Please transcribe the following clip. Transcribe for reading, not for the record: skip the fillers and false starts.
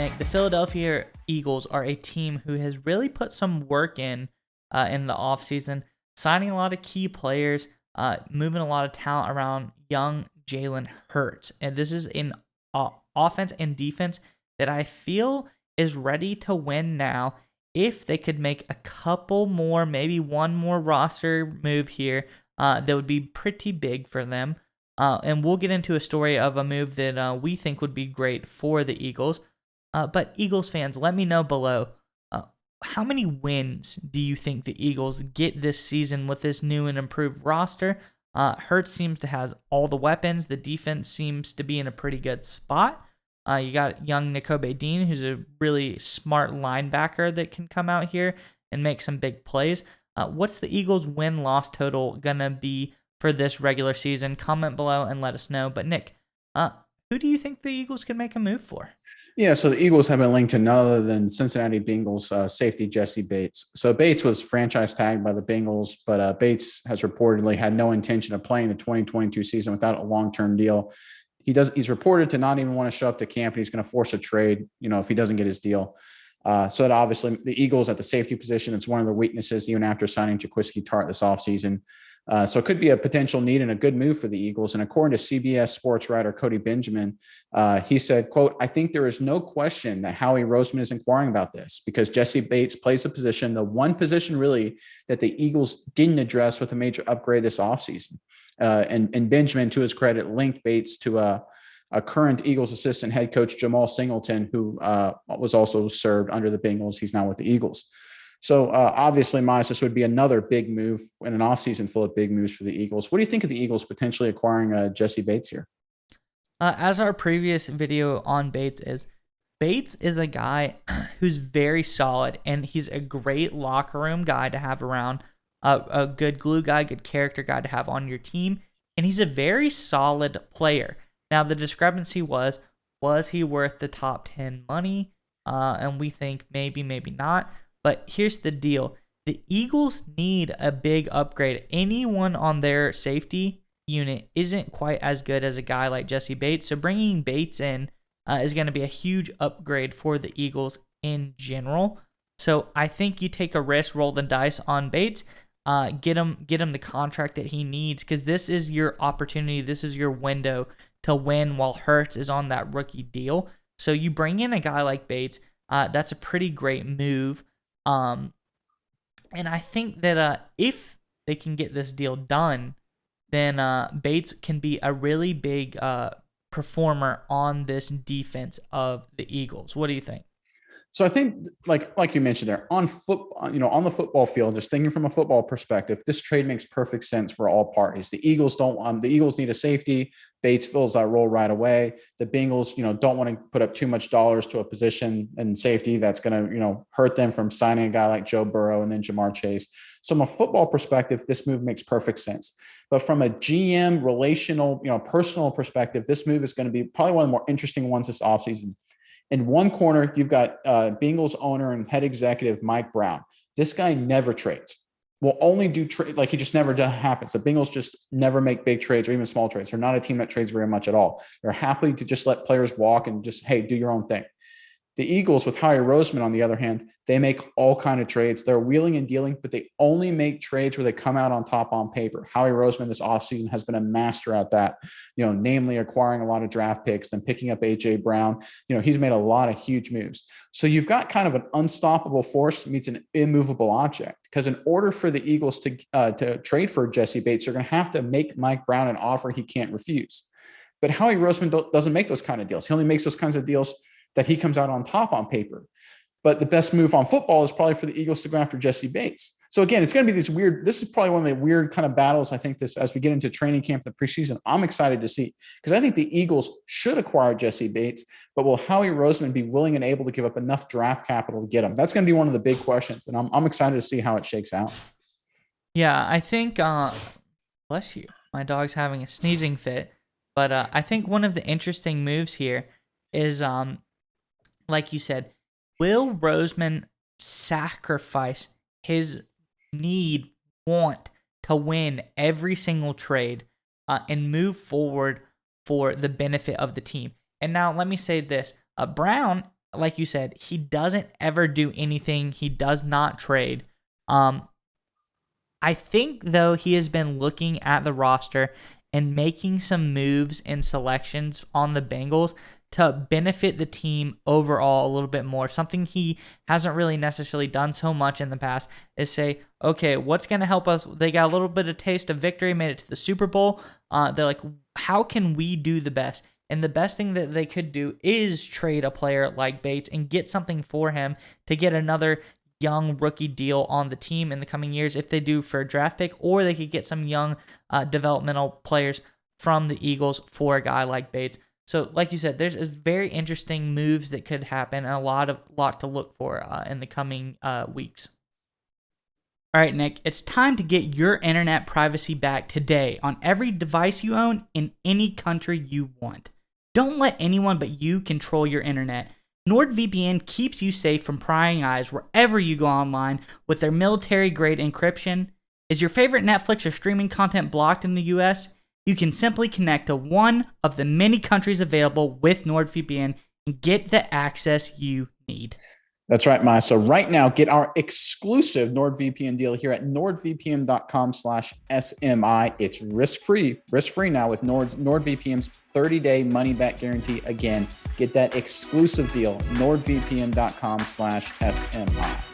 Nick, the Philadelphia Eagles are a team who has really put some work in the offseason, signing a lot of key players, moving a lot of talent around young Jalen Hurts. And this is an offense and defense that I feel is ready to win now. If they could make a couple more, maybe one more roster move here, that would be pretty big for them. And we'll get into a story of a move that we think would be great for the Eagles. But Eagles fans, let me know below, how many wins do you think the Eagles get this season with this new and improved roster? Hurts seems to have all the weapons. The defense seems to be in a pretty good spot. You got young Nakobe Dean, who's a really smart linebacker that can come out here and make some big plays. What's the Eagles' win-loss total going to be for this regular season? Comment below and let us know. But Nick, who do you think the Eagles can make a move for? Yeah, so the Eagles have been linked to none other than Cincinnati Bengals safety Jessie Bates. So Bates was franchise tagged by the Bengals, but Bates has reportedly had no intention of playing the 2022 season without a long-term deal. He's reported to not even want to show up to camp, and he's going to force a trade, if he doesn't get his deal. So that obviously the Eagles at the safety position, it's one of their weaknesses, even after signing Jaquiski Tartt this offseason. So it could be a potential need and a good move for the Eagles. And according to CBS sports writer Cody Benjamin, he said, quote, "I think there is no question that Howie Roseman is inquiring about this because Jessie Bates plays a position, the one position really that the Eagles didn't address with a major upgrade this offseason." And Benjamin, to his credit, linked Bates to a current Eagles assistant head coach, Jamal Singleton, who was also served under the Bengals. He's now with the Eagles. So obviously, Miles, this would be another big move in an offseason full of big moves for the Eagles. What do you think of the Eagles potentially acquiring Jessie Bates here? As our previous video on Bates is a guy who's very solid, and he's a great locker room guy to have around, a good glue guy, good character guy to have on your team, and he's a very solid player. Now, the discrepancy was he worth the top 10 money? And we think maybe not. But here's the deal. The Eagles need a big upgrade. Anyone on their safety unit isn't quite as good as a guy like Jessie Bates. So bringing Bates in is going to be a huge upgrade for the Eagles in general. So I think you take a risk, roll the dice on Bates, get him the contract that he needs, because this is your opportunity. This is your window to win while Hurts is on that rookie deal. So you bring in a guy like Bates. That's a pretty great move. And I think that if they can get this deal done, then Bates can be a really big performer on this defense of the Eagles. What do you think? So I think, like you mentioned there, on the football field, just thinking from a football perspective, this trade makes perfect sense for all parties. The Eagles need a safety. Bates fills that role right away. The Bengals, don't want to put up too much dollars to a position in safety that's going to, hurt them from signing a guy like Joe Burrow and then Jamar Chase. So from a football perspective, this move makes perfect sense. But from a GM relational, personal perspective, this move is going to be probably one of the more interesting ones this offseason. In one corner, you've got Bengals owner and head executive Mike Brown. This guy never trades. Will only do trade, he just never happens. The Bengals just never make big trades or even small trades. They're not a team that trades very much at all. They're happy to just let players walk and just, hey, do your own thing. The Eagles with Howie Roseman, on the other hand, they make all kind of trades. They're wheeling and dealing, but they only make trades where they come out on top on paper. Howie Roseman this offseason has been a master at that, namely acquiring a lot of draft picks, then picking up A.J. Brown. He's made a lot of huge moves. So you've got kind of an unstoppable force meets an immovable object, because in order for the Eagles to trade for Jessie Bates, they're going to have to make Mike Brown an offer he can't refuse. But Howie Roseman doesn't make those kind of deals. He only makes those kinds of deals that he comes out on top on paper. But the best move on football is probably for the Eagles to go after Jessie Bates. So again, it's going to be this is probably one of the weird kind of battles, I think, as we get into training camp, the preseason, I'm excited to see, because I think the Eagles should acquire Jessie Bates, but will Howie Roseman be willing and able to give up enough draft capital to get him? That's going to be one of the big questions, and I'm excited to see how it shakes out. Yeah, I think, bless you, my dog's having a sneezing fit, but I think one of the interesting moves here is, like you said, will Roseman sacrifice his want to win every single trade and move forward for the benefit of the team? And now let me say this. Brown like you said, he doesn't ever do anything. He does not trade. I think, though, he has been looking at the roster and making some moves and selections on the Bengals to benefit the team overall a little bit more. Something he hasn't really necessarily done so much in the past is say, okay, what's going to help us? They got a little bit of taste of victory, made it to the Super Bowl. They're like, how can we do the best? And the best thing that they could do is trade a player like Bates and get something for him to get another young rookie deal on the team in the coming years if they do for a draft pick, or they could get some young developmental players from the Eagles for a guy like Bates. So like you said, there's very interesting moves that could happen and a lot to look for in the coming weeks. All right, Nick, it's time to get your internet privacy back today on every device you own in any country you want. Don't let anyone but you control your internet. NordVPN keeps you safe from prying eyes wherever you go online with their military-grade encryption. Is your favorite Netflix or streaming content blocked in the US? You can simply connect to one of the many countries available with NordVPN and get the access you need. That's right, Maya. So right now, get our exclusive NordVPN deal here at nordvpn.com/SMI. It's risk-free now with NordVPN's 30-day money-back guarantee. Again, get that exclusive deal, nordvpn.com/SMI.